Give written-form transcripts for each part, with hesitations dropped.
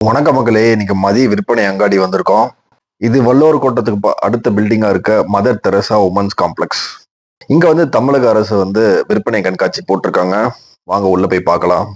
வணக்க மக்களே, இன்னைக்கு மதிய விற்பனை அங்காடி வந்திருக்கோம். இது வள்ளுவர் கோட்டத்துக்கு அடுத்த பில்டிங்கா இருக்க மதர் தெரசா உமன்ஸ் காம்ப்ளெக்ஸ். இங்க வந்து தமிழக அரசு வந்து விற்பனை கண்காட்சி போட்டிருக்காங்க. வாங்க உள்ள போய் பார்க்கலாம்.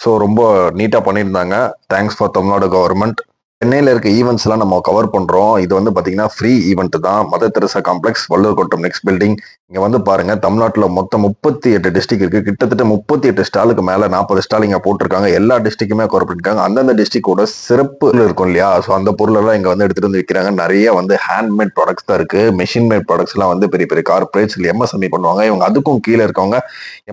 ஸோ ரொம்ப நீட்டா பண்ணியிருந்தாங்க. Thanks for Tamil Nadu government. சென்னையில் இருக்க ஈவெண்ட்ஸ் எல்லாம் நம்ம கவர் பண்றோம். இது வந்து பாத்தீங்கன்னா ஃப்ரீ ஈவெண்ட் தான். Mother Teresa complex, Valluvar Kottam next building. இங்க வந்து பாருங்க, தமிழ்நாட்டில் மொத்தம் 38 டிஸ்ட்ரிக்ட் இருக்கு. கிட்டத்தட்ட 38 ஸ்டாலுக்கு மேல 40 ஸ்டால் இங்க போட்டிருக்காங்க. எல்லா டிஸ்ட்ரிக்ட்டுமே கவர் பண்ணிருக்காங்க. அந்தந்த டிஸ்ட்ரிக்டோட சிறப்பு இருக்கும் இல்லையா? ஸோ அந்த பொருள் எல்லாம் இங்க வந்து எடுத்துட்டு வந்து விற்கிறாங்க. நிறைய வந்து ஹேண்ட்மேட் ப்ராடக்ட்ஸ் தான் இருக்கு. மெஷின் மேட் ப்ராடக்ட்ஸ் எல்லாம் வந்து பெரிய பெரிய கார்பரேட்ஸ் எம்எஸ்எம்இ பண்ணுவாங்க. இவங்க அதுக்கும் கீழே இருக்கவங்க,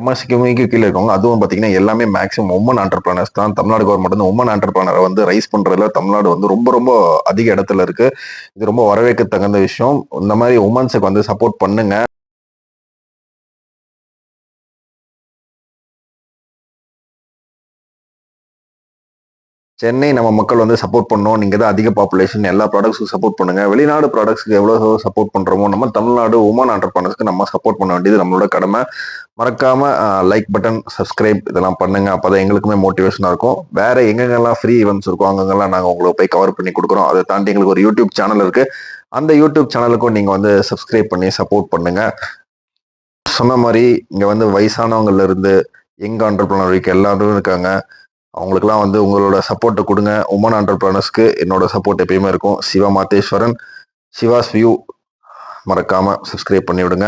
எம்எஸ்எம்இக்கு கீழே இருக்கவங்க. அதுவும் பாத்தீங்கன்னா எல்லாமே மேக்ஸிமம் உமன் ஆண்டர்பிரனர்ஸ் தான். தமிழ்நாடு கவர்மெண்ட் வந்து உமன் ஆண்டர்பிரனரை வந்து ரைஸ் பண்றதுல தமிழ்நாடு வந்து ரொம்ப ரொம்ப அதிக இடத்துல இருக்கு. இது ரொம்ப வரவேற்க தகுந்த விஷயம். இந்த மாதிரி உமன்ஸுக்கு வந்து சப்போர்ட் பண்ணுங்க. சென்னை நம்ம மக்கள் வந்து சப்போர்ட் பண்ணோம். நீங்க தான் அதிக பாப்புலேஷன், எல்லா ப்ராடக்ட்ஸுக்கும் சப்போர்ட் பண்ணுங்க. வெளிநாடு ப்ராடக்ட்ஸ்க்கு எவ்வளவு சப்போர்ட் பண்றோமோ, நம்ம தமிழ்நாடு உமன் ஆண்டர்பிரனர்ஸ்க்கு நம்ம சப்போர்ட் பண்ண வேண்டியது நம்மளோட கடமை. மறக்காம லைக் பட்டன், சப்ஸ்கிரைப் இதெல்லாம் பண்ணுங்க. அப்பதான் எங்களுக்குமே மோட்டிவேஷனா இருக்கும். வேற எங்கெங்கெல்லாம் ஃப்ரீ ஈவெண்ட்ஸ் இருக்கும் அங்கெல்லாம் நாங்க உங்களுக்கு போய் கவர் பண்ணி கொடுக்குறோம். அதை தாண்டி எங்களுக்கு ஒரு யூடியூப் சேனல் இருக்கு. அந்த யூடியூப் சேனலுக்கும் நீங்க வந்து சப்ஸ்கிரைப் பண்ணி சப்போர்ட் பண்ணுங்க. சொன்ன மாதிரி இங்க வந்து வயசானவங்கல இருந்து யங் ஆண்டர்பிரனர் வரைக்கும் எல்லாரும் இருக்காங்க. அவங்களுக்குலாம் வந்து உங்களோட சப்போர்ட்டை கொடுங்க. உமன் ஆண்டர்பிரனர்ஸ்க்கு என்னோட சப்போர்ட் எப்பயுமே இருக்கும். சிவா மாதேஸ்வரன், சிவாஸ் வியூ. மறக்காம சப்ஸ்கிரைப் பண்ணி விடுங்க.